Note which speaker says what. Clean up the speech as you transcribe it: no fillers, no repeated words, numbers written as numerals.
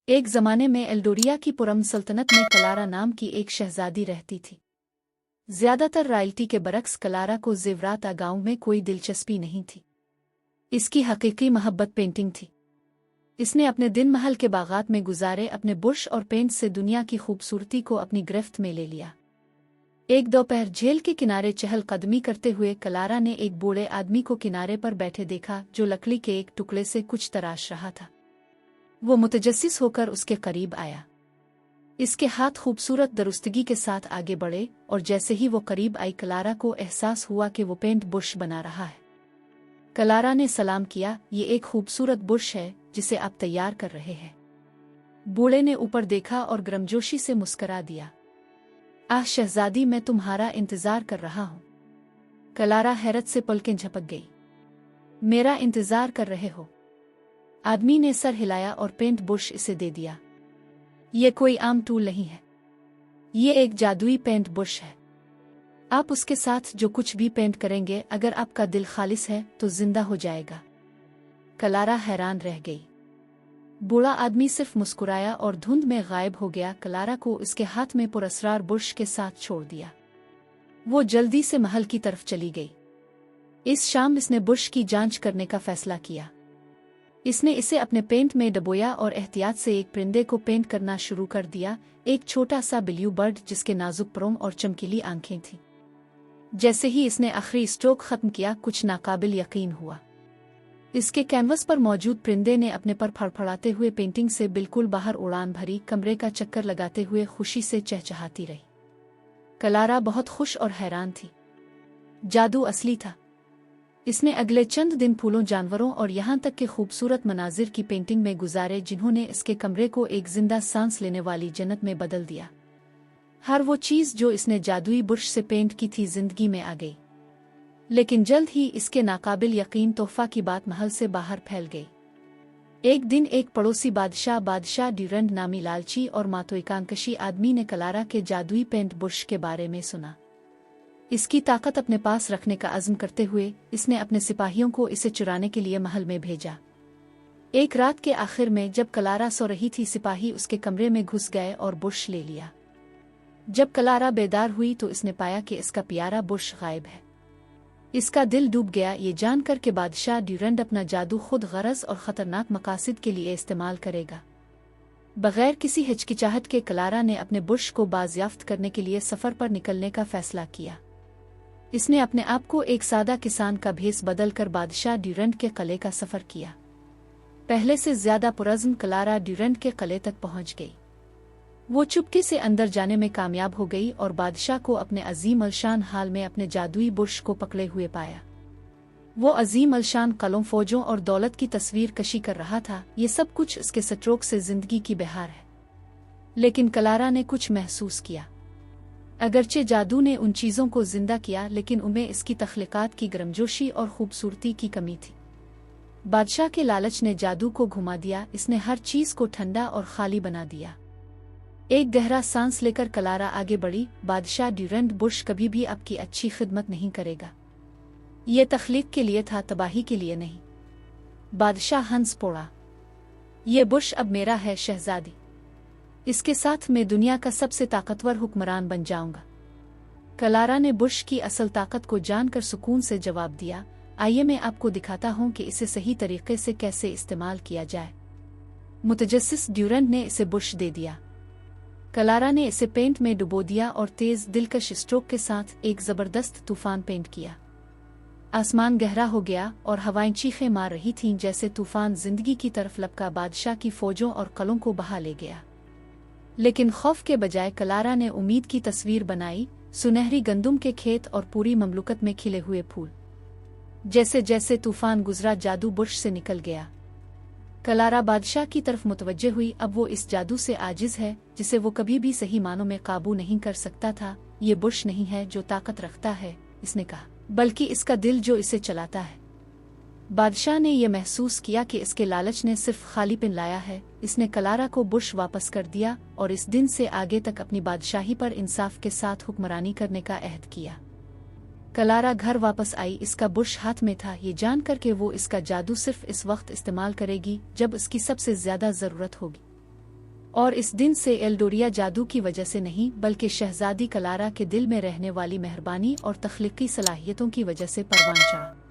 Speaker 1: एक जमाने में एल्डोरिया की पुरम सल्तनत में कलारा नाम की एक शहजादी रहती थी। ज्यादातर रॉयल्टी के बरक्स कलारा को जेवरात गांव में कोई दिलचस्पी नहीं थी। इसकी हकीकी मोहब्बत पेंटिंग थी। इसने अपने दिन महल के बागात में गुजारे अपने बुर्श और पेंट से दुनिया की खूबसूरती को अपनी गिरफ्त में ले लिया। एक दोपहर झील के किनारे चहलकदमी करते हुए कलारा ने एक बूढ़े आदमी को किनारे पर बैठे देखा जो लकड़ी के एक टुकड़े से कुछ तराश रहा था। वो मुतजस्सिस होकर उसके करीब आया। इसके हाथ खूबसूरत दुरुस्तगी के साथ आगे बढ़े और जैसे ही वो करीब आई कलारा को एहसास हुआ कि वो पेंट बुर्श बना रहा है। कलारा ने सलाम किया, ये एक खूबसूरत बुर्श है जिसे आप तैयार कर रहे हैं। बूढ़े ने ऊपर देखा और गर्मजोशी से मुस्करा दिया। आह शहजादी, मैं तुम्हारा इंतजार कर रहा हूँ। कलारा हैरत से पलकें झपक गई। मेरा इंतजार कर रहे हो? आदमी ने सर हिलाया और पेंट बुर्श इसे दे दिया। ये कोई आम टूल नहीं है, ये एक जादुई पेंट बुर्श है। आप उसके साथ जो कुछ भी पेंट करेंगे, अगर आपका दिल खालिस है तो जिंदा हो जाएगा। कलारा हैरान रह गई। बूढ़ा आदमी सिर्फ मुस्कुराया और धुंध में गायब हो गया। कलारा को इसके हाथ में पुरस्रार बुर्श के साथ छोड़ दिया। वो जल्दी से महल की तरफ चली गई। इस शाम इसने बुर्श की जांच करने का फैसला किया। इसने इसे अपने पेंट में डुबोया और एहतियात से एक परिंदे को पेंट करना शुरू कर दिया, एक छोटा सा बिल्लू बर्ड जिसके नाजुक परों और चमकीली आंखें थीं। जैसे ही इसने आखिरी स्ट्रोक खत्म किया, कुछ नाकाबिल यकीन हुआ। इसके कैनवस पर मौजूद परिंदे ने अपने पर फड़फड़ाते हुए पेंटिंग से बिल्कुल बाहर उड़ान भरी, कमरे का चक्कर लगाते हुए खुशी से चहचहाती रही। कलारा बहुत खुश और हैरान थी। जादू असली था। इसने अगले चंद दिन फूलों, जानवरों और यहाँ तक के खूबसूरत मनाजिर की पेंटिंग में गुजारे जिन्होंने इसके कमरे को एक जिंदा सांस लेने वाली जन्नत में बदल दिया। हर वो चीज़ जो इसने जादुई बुर्श से पेंट की थी जिंदगी में आ गई। लेकिन जल्द ही इसके नाकाबिल यकीन तोहफा की बात महल से बाहर फैल गई। एक दिन एक पड़ोसी बादशाह ड्यूरंड नामी लालची और मातोइकांकशी आदमी ने कलारा के जादुई पेंट बुर्श के बारे में सुना। इसकी ताकत अपने पास रखने का अज़्म करते हुए इसने अपने सिपाहियों को इसे चुराने के लिए महल में भेजा। एक रात के आखिर में जब कलारा सो रही थी, सिपाही उसके कमरे में घुस गए और बुर्श ले लिया। जब कलारा बेदार हुई तो इसने पाया कि इसका प्यारा बुर्श गायब है। इसका दिल डूब गया, ये जानकर के बादशाह ड्यूरंड अपना जादू खुद गरज और ख़तरनाक मकासद के लिए इस्तेमाल करेगा। बगैर किसी हिचकिचाहट के कलारा ने अपने बुर्श को बाज़याफ्त करने के लिए सफ़र पर निकलने का फ़ैसला किया। इसने अपने आप को एक सादा किसान का भेस बदलकर बादशाह ड्यूरंड के किले का सफ़र किया। पहले से ज़्यादा पुरज़्म कलारा ड्यूरंड के किले तक पहुंच गई। वो चुपके से अंदर जाने में कामयाब हो गई और बादशाह को अपने अजीम अलशान हाल में अपने जादुई बुर्श को पकड़े हुए पाया। वो अजीम अलशान कलों, फौजों और दौलत की तस्वीर कशी कर रहा था। ये सब कुछ उसके स्ट्रोक से जिंदगी की बहार है। लेकिन कलारा ने कुछ महसूस किया। अगरचे जादू ने उन चीज़ों को जिंदा किया, लेकिन उनमें इसकी तख्लीकात की गर्मजोशी और खूबसूरती की कमी थी। बादशाह के लालच ने जादू को घुमा दिया। इसने हर चीज़ को ठंडा और खाली बना दिया। एक गहरा सांस लेकर कलारा आगे बढ़ी। बादशाह ड्यूरंड बुर्श कभी भी आपकी अच्छी खिदमत नहीं करेगा। ये तख्लीक के लिए था, तबाही के लिए नहीं। बादशाह हंस पड़ा। ये बुर्श अब मेरा है शहजादी। इसके साथ मैं दुनिया का सबसे ताकतवर हुक्मरान बन जाऊंगा। कलारा ने बुर्श की असल ताकत को जानकर सुकून से जवाब दिया, आइए मैं आपको दिखाता हूं कि इसे सही तरीके से कैसे इस्तेमाल किया जाए। मुतजस्सिस ड्यूरंड ने इसे बुर्श दे दिया। कलारा ने इसे पेंट में डुबो दिया और तेज दिलकश स्ट्रोक के साथ एक जबरदस्त तूफान पेंट किया। आसमान गहरा हो गया और हवाएं चीखें मार रही थीं जैसे तूफान जिंदगी की तरफ लपका बादशाह की फौजों और कलों को बहा ले गया। लेकिन खौफ के बजाय कलारा ने उम्मीद की तस्वीर बनाई, सुनहरी गंदुम के खेत और पूरी ममलुकत में खिले हुए फूल। जैसे जैसे तूफान गुजरा, जादू बुर्श से निकल गया। कलारा बादशाह की तरफ मुतवज्जे हुई। अब वो इस जादू से आजिज है जिसे वो कभी भी सही मानों में काबू नहीं कर सकता था। ये बुर्श नहीं है जो ताकत रखता है, इसने कहा, बल्कि इसका दिल जो इसे चलाता है। बादशाह ने यह महसूस किया कि इसके लालच ने सिर्फ खालीपन लाया है। इसने कलारा को बुर्श वापस कर दिया और इस दिन से आगे तक अपनी बादशाही पर इंसाफ के साथ हुक्मरानी करने का अहद किया। कलारा घर वापस आई। इसका बुर्श हाथ में था, ये जानकर के वो इसका जादू सिर्फ इस वक्त इस्तेमाल करेगी जब इसकी सबसे ज्यादा जरूरत होगी। और इस दिन से एल्डोरिया जादू की वजह से नहीं बल्कि शहजादी क्लारा के दिल में रहने वाली मेहरबानी और तख्लीकी सलाहियतों की वजह से परवान चढ़ा।